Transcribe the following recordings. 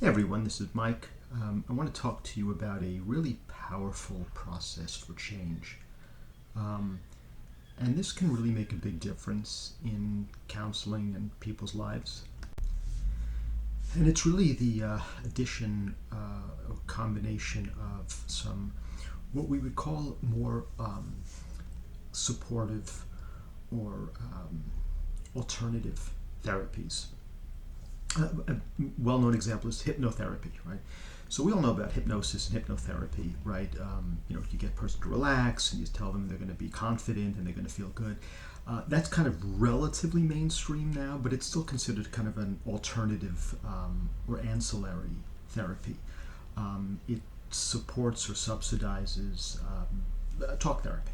Hey everyone, this is Mike. I want to talk to you about a really powerful process for change. Um, and this can really make a big difference in counseling and people's lives. And it's really the addition or combination of some what we would call more supportive or alternative therapies. A well-known example is hypnotherapy, right? So we all know about hypnosis and hypnotherapy, right? You get a person to relax and you tell them they're going to be confident and they're going to feel good. That's kind of relatively mainstream now, but it's still considered kind of an alternative or ancillary therapy. It supports or subsidizes talk therapy.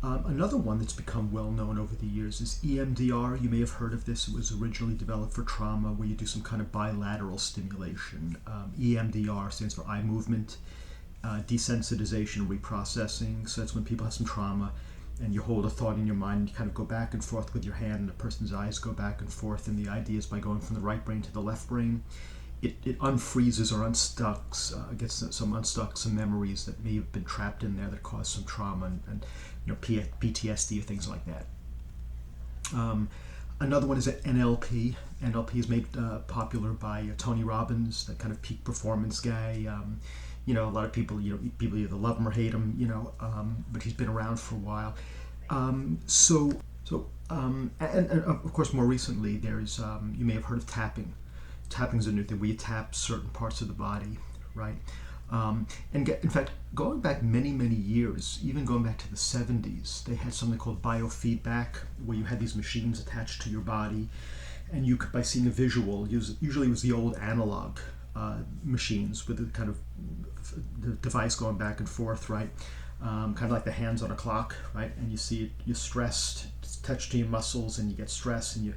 Another one that's become well known over the years is EMDR. You may have heard of this. It was originally developed for trauma, where you do some kind of bilateral stimulation. EMDR stands for eye movement, desensitization, reprocessing. So that's when people have some trauma and you hold a thought in your mind and you kind of go back and forth with your hand and the person's eyes go back and forth. And the idea is by going from the right brain to the left brain, it unfreezes or gets unstuck some memories that may have been trapped in there that caused some trauma and PTSD or things like that. Another one is NLP. NLP is made popular by Tony Robbins, that kind of peak performance guy. A lot of people, people either love him or hate him, but he's been around for a while. And of course, more recently, there's you may have heard of tapping. Tapping is a new thing where you tap certain parts of the body, right? In fact, going back many, many years, even going back to the 70s, they had something called Biofeedback, where you had these machines attached to your body, and you could, by seeing a visual, usually it was the old analog machines with the kind of the device going back and forth, right? Kind of like the hands on a clock, right? And you see it, you're stressed, it's attached to your muscles, and you get stressed, and you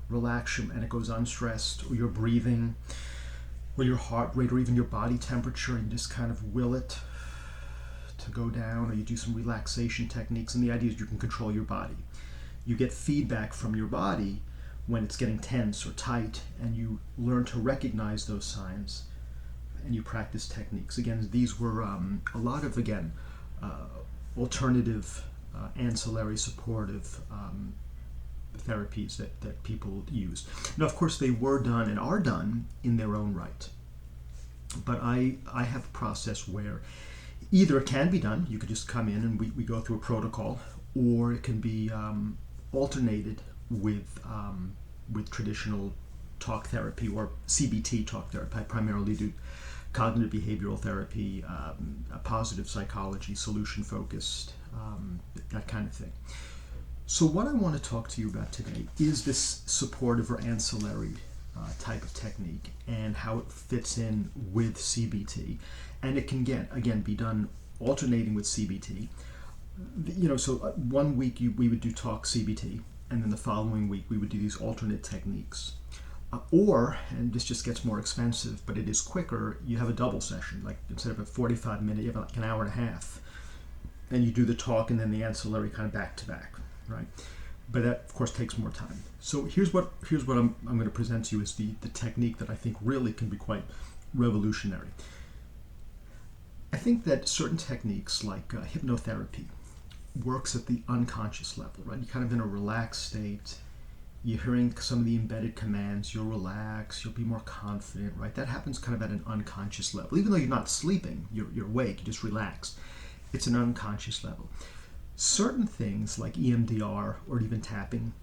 relax them, and it goes unstressed, or you're breathing, or your heart rate, or even your body temperature, and you just kind of will it to go down, or you do some relaxation techniques. And the idea is you can control your body. You get feedback from your body when it's getting tense or tight, and you learn to recognize those signs, and you practice techniques. Again, these were a lot of, alternative, ancillary, supportive therapies that people use. Now, of course, they were done and are done in their own right. But I have a process where either it can be done, you could just come in and we go through a protocol, or it can be alternated with traditional talk therapy or CBT talk therapy. I primarily do cognitive behavioral therapy, positive psychology, solution focused, that kind of thing. So what I want to talk to you about today is this supportive or ancillary type of technique and how it fits in with CBT. And it can, again, be done alternating with CBT. So 1 week we would do talk CBT, and then the following week we would do these alternate techniques. And this just gets more expensive, but it is quicker, you have a double session. Like instead of a 45-minute, you have like an hour and a half. And you do the talk and then the ancillary kind of back to back. Right, but that of course takes more time. So here's what I'm going to present to you as the technique that I think really can be quite revolutionary. I think that certain techniques like hypnotherapy works at the unconscious level, right? You're kind of in a relaxed state. You're hearing some of the embedded commands. You'll relax. You'll be more confident, right? That happens kind of at an unconscious level. Even though you're not sleeping, you're awake. You just relax. It's an unconscious level. Certain things like EMDR or even tapping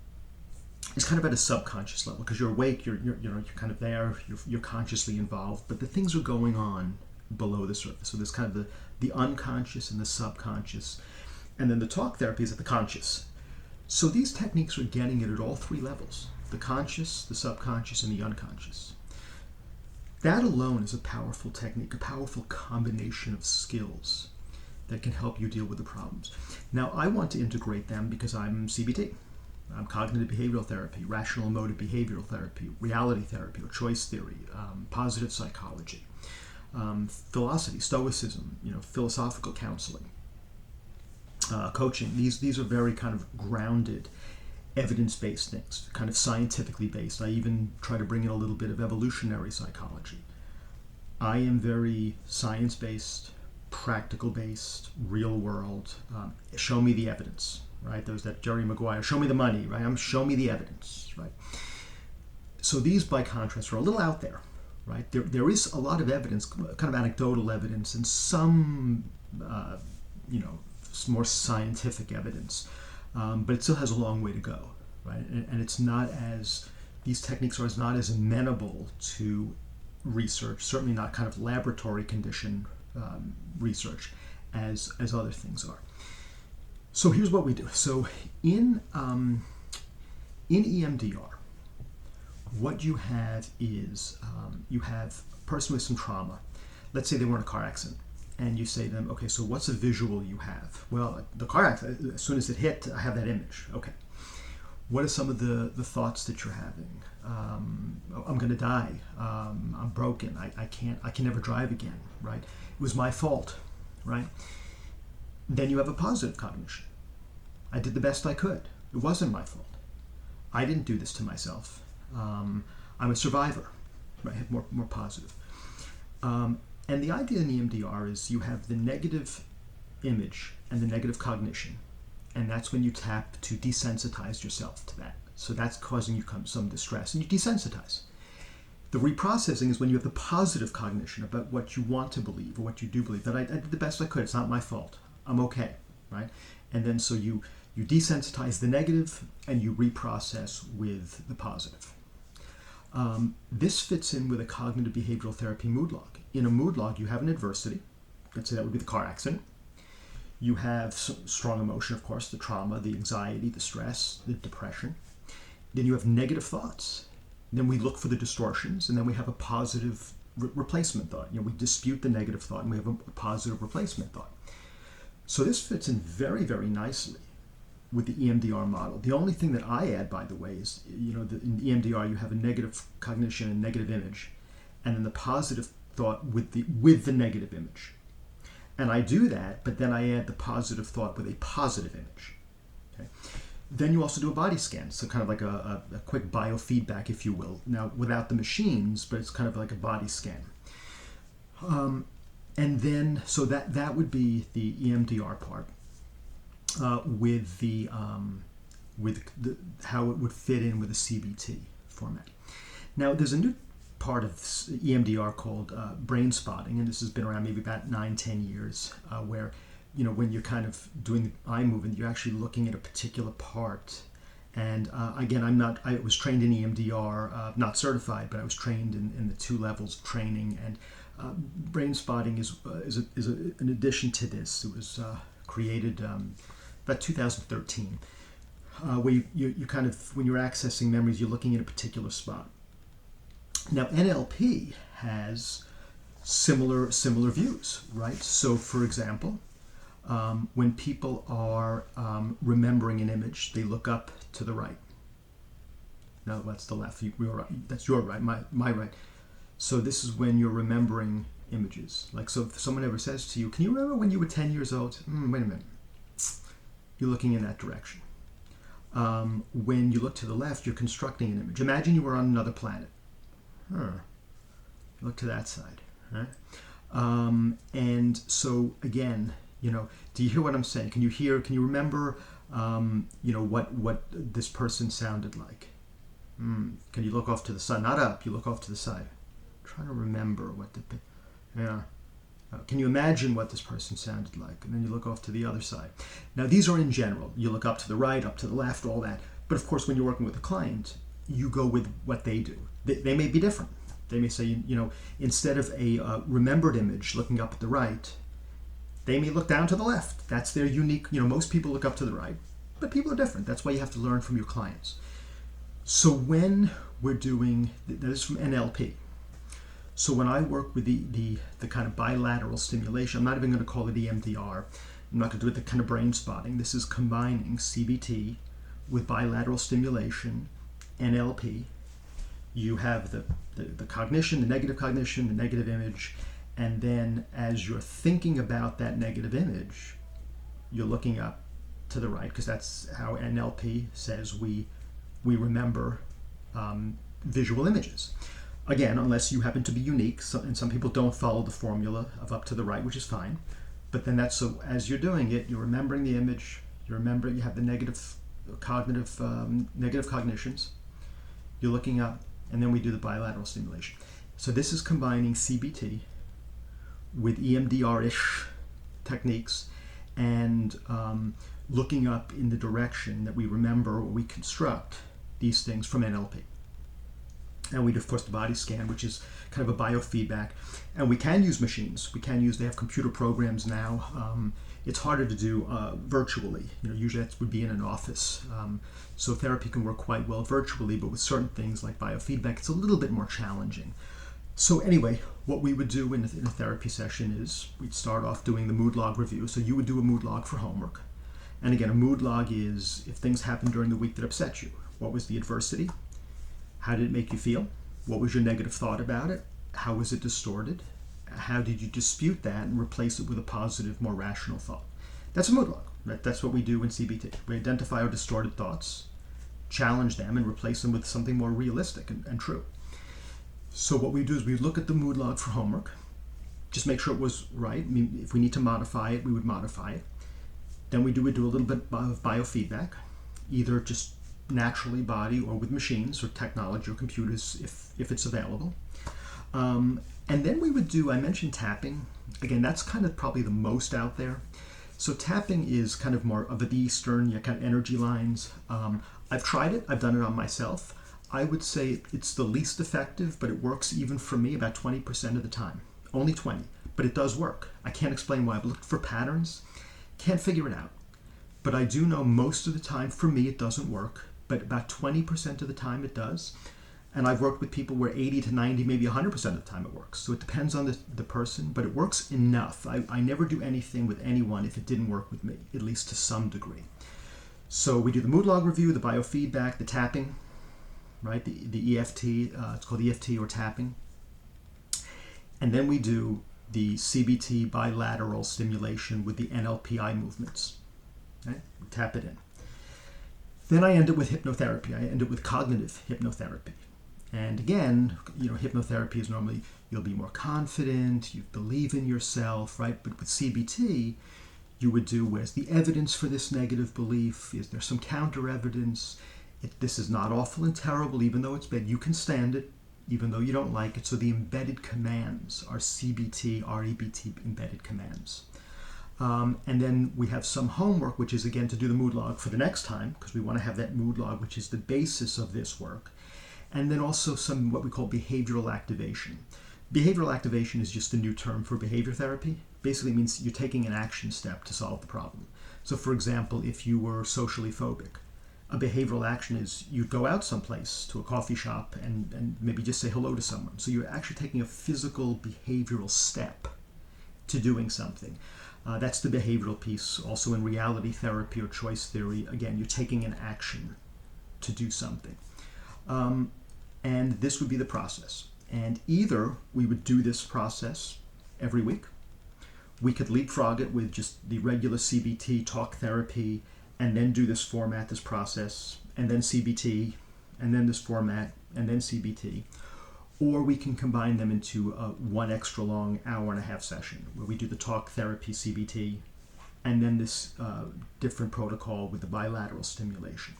is kind of at a subconscious level, because you're awake, you're kind of there, you're consciously involved, but the things are going on below the surface. So there's kind of the unconscious and the subconscious, and then the talk therapy is at the conscious. So these techniques are getting it at all three levels: the conscious, the subconscious, and the unconscious. That alone is a powerful technique, a powerful combination of skills that can help you deal with the problems. Now, I want to integrate them because I'm CBT. I'm cognitive behavioral therapy, rational emotive behavioral therapy, reality therapy or choice theory, positive psychology, philosophy, stoicism, philosophical counseling, coaching. These are very kind of grounded, evidence-based things, kind of scientifically based. I even try to bring in a little bit of evolutionary psychology. I am very science-based, practical-based, real-world. Show me the evidence, right? There's that Jerry Maguire, show me the money, right? Show me the evidence, right? So these, by contrast, are a little out there, right? There is a lot of evidence, kind of anecdotal evidence, and some, more scientific evidence, but it still has a long way to go, right? And it's not as, these techniques are not as amenable to research, certainly not kind of laboratory condition research as other things are. So here's what we do. So in EMDR, what you have is you have a person with some trauma. Let's say they were in a car accident, and you say to them, okay, so what's a visual you have? Well, the car accident, as soon as it hit, I have that image. Okay. What are some of the thoughts that you're having? I'm going to die. I'm broken. I can never drive again, right? It was my fault, right? Then you have a positive cognition. I did the best I could. It wasn't my fault. I didn't do this to myself. I'm a survivor, right? More positive. And the idea in EMDR is you have the negative image and the negative cognition, and that's when you tap to desensitize yourself to that. So that's causing you some distress, and you desensitize. The reprocessing is when you have the positive cognition about what you want to believe or what you do believe, that I did the best I could, it's not my fault, I'm okay, right? And then so you desensitize the negative and you reprocess with the positive. This fits in with a cognitive behavioral therapy mood log. In a mood log, you have an adversity. Let's say that would be the car accident. You have some strong emotion, of course, the trauma, the anxiety, the stress, the depression. Then you have negative thoughts. Then we look for the distortions, and then we have a positive replacement thought. We dispute the negative thought, and we have a positive replacement thought. So this fits in very, very nicely with the EMDR model. The only thing that I add, by the way, is in EMDR you have a negative cognition and negative image, and then the positive thought with the negative image. And I do that, but then I add the positive thought with a positive image. Okay? Then you also do a body scan, so kind of like a quick biofeedback, if you will. Now, without the machines, but it's kind of like a body scan. And then, so that would be the EMDR part. With how it would fit in with a CBT format. Now, there's a new part of EMDR called Brainspotting, and this has been around maybe about 9-10 years, where when you're kind of doing the eye movement, you're actually looking at a particular part. And again, I was trained in EMDR, not certified, but I was trained in the 2 levels of training. And Brainspotting is an addition to this. It was created about 2013, where you kind of, when you're accessing memories, you're looking at a particular spot. Now, NLP has similar views, right? So, for example, when people are remembering an image, they look up to the right. No, that's the left. That's your right, my right. So this is when you're remembering images. Like, so if someone ever says to you, can you remember when you were 10 years old? Wait a minute. You're looking in that direction. When you look to the left, you're constructing an image. Imagine you were on another planet. Look to that side. Right? And so again, do you hear what I'm saying? Can you remember, what this person sounded like? Can you look off to the side? Not up, you look off to the side. I'm trying to remember can you imagine what this person sounded like? And then you look off to the other side. Now, these are in general. You look up to the right, up to the left, all that. But of course, when you're working with a client, you go with what they do. They may be different. They may say, instead of a remembered image looking up at the right, they may look down to the left. That's their unique, most people look up to the right, but people are different. That's why you have to learn from your clients. So when we're doing, that is from NLP. So when I work with the kind of bilateral stimulation, I'm not even going to call it EMDR. I'm not going to do it the kind of brain spotting. This is combining CBT with bilateral stimulation, NLP. You have the cognition, the negative image, and then as you're thinking about that negative image, you're looking up to the right, because that's how NLP says we remember visual images. Again, unless you happen to be unique, and some people don't follow the formula of up to the right, which is fine. But then that's so as you're doing it, you're remembering the image, you have the negative negative cognitions, you're looking up, and then we do the bilateral stimulation. So this is combining CBT with EMDR-ish techniques and looking up in the direction that we remember or we construct these things from NLP. And we do, of course, the body scan, which is kind of a biofeedback. And we can use machines. They have computer programs now. It's harder to do virtually. Usually that would be in an office. So therapy can work quite well virtually, but with certain things like biofeedback, it's a little bit more challenging. So anyway, what we would do in a therapy session is we'd start off doing the mood log review. So you would do a mood log for homework. And again, a mood log is if things happened during the week that upset you. What was the adversity? How did it make you feel? What was your negative thought about it? How was it distorted? How did you dispute that and replace it with a positive, more rational thought? That's a mood log. Right? That's what we do in CBT. We identify our distorted thoughts, challenge them, and replace them with something more realistic and true. So what we do is we look at the mood log for homework, just make sure it was right. I mean, if we need to modify it, we would modify it. Then we do a little bit of biofeedback, either just naturally body or with machines or technology or computers if it's available. And then we would do, I mentioned tapping. Again, that's kind of probably the most out there. So tapping is kind of more of the Eastern kind of energy lines. I've tried it. I've done it on myself. I would say it's the least effective, but it works even for me about 20% of the time. Only 20, but it does work. I can't explain why. I've looked for patterns, can't figure it out. But I do know most of the time for me it doesn't work, but about 20% of the time it does. And I've worked with people where 80 to 90, maybe 100% of the time it works. So it depends on the person, but it works enough. I never do anything with anyone if it didn't work with me, at least to some degree. So we do the mood log review, the biofeedback, the tapping, right? The EFT, it's called EFT or tapping. And then we do the CBT bilateral stimulation with the NLPI movements. Okay? We tap it in. Then I end it with hypnotherapy. I end it with cognitive hypnotherapy. And again, hypnotherapy is normally you'll be more confident, you believe in yourself, right? But with CBT, you would do, where's the evidence for this negative belief? Is there some counter evidence? This is not awful and terrible, even though it's bad. You can stand it, even though you don't like it. So the embedded commands are CBT, REBT embedded commands. And then we have some homework, which is again to do the mood log for the next time, because we want to have that mood log, which is the basis of this work. And then also some what we call behavioral activation. Behavioral activation is just a new term for behavior therapy. Basically it means you're taking an action step to solve the problem. So for example, if you were socially phobic, a behavioral action is you go out someplace to a coffee shop and maybe just say hello to someone. So you're actually taking a physical behavioral step to doing something. That's the behavioral piece. Also in reality therapy or choice theory, again, you're taking an action to do something. And this would be the process. And either we would do this process every week. We could leapfrog it with just the regular CBT talk therapy and then do this format, this process, and then CBT, and then this format, and then CBT. Or we can combine them into one extra long hour-and-a-half session where we do the talk therapy CBT and then this different protocol with the bilateral stimulation.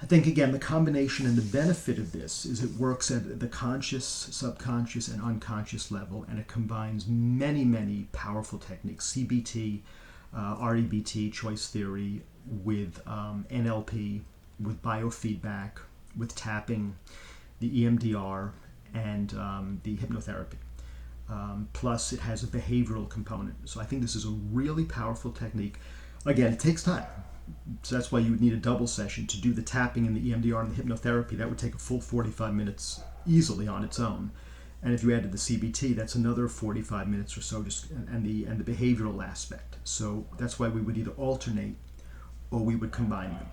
I think, again, the combination and the benefit of this is it works at the conscious, subconscious, and unconscious level, and it combines many, many powerful techniques, CBT, REBT, choice theory, with NLP, with biofeedback, with tapping, the EMDR, and the hypnotherapy. Plus, it has a behavioral component. So I think this is a really powerful technique. Again, it takes time. So that's why you would need a double session to do the tapping and the EMDR and the hypnotherapy. That would take a full 45 minutes easily on its own. And if you added the CBT, that's another 45 minutes or so, just and the behavioral aspect. So that's why we would either alternate or we would combine them.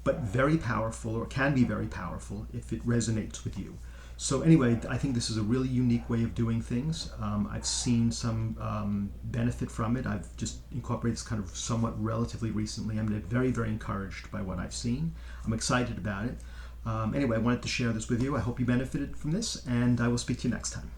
But very powerful, or can be very powerful if it resonates with you. So anyway, I think this is a really unique way of doing things. I've seen some benefit from it. I've just incorporated this kind of somewhat relatively recently. I'm very, very encouraged by what I've seen. I'm excited about it. Anyway, I wanted to share this with you. I hope you benefited from this, and I will speak to you next time.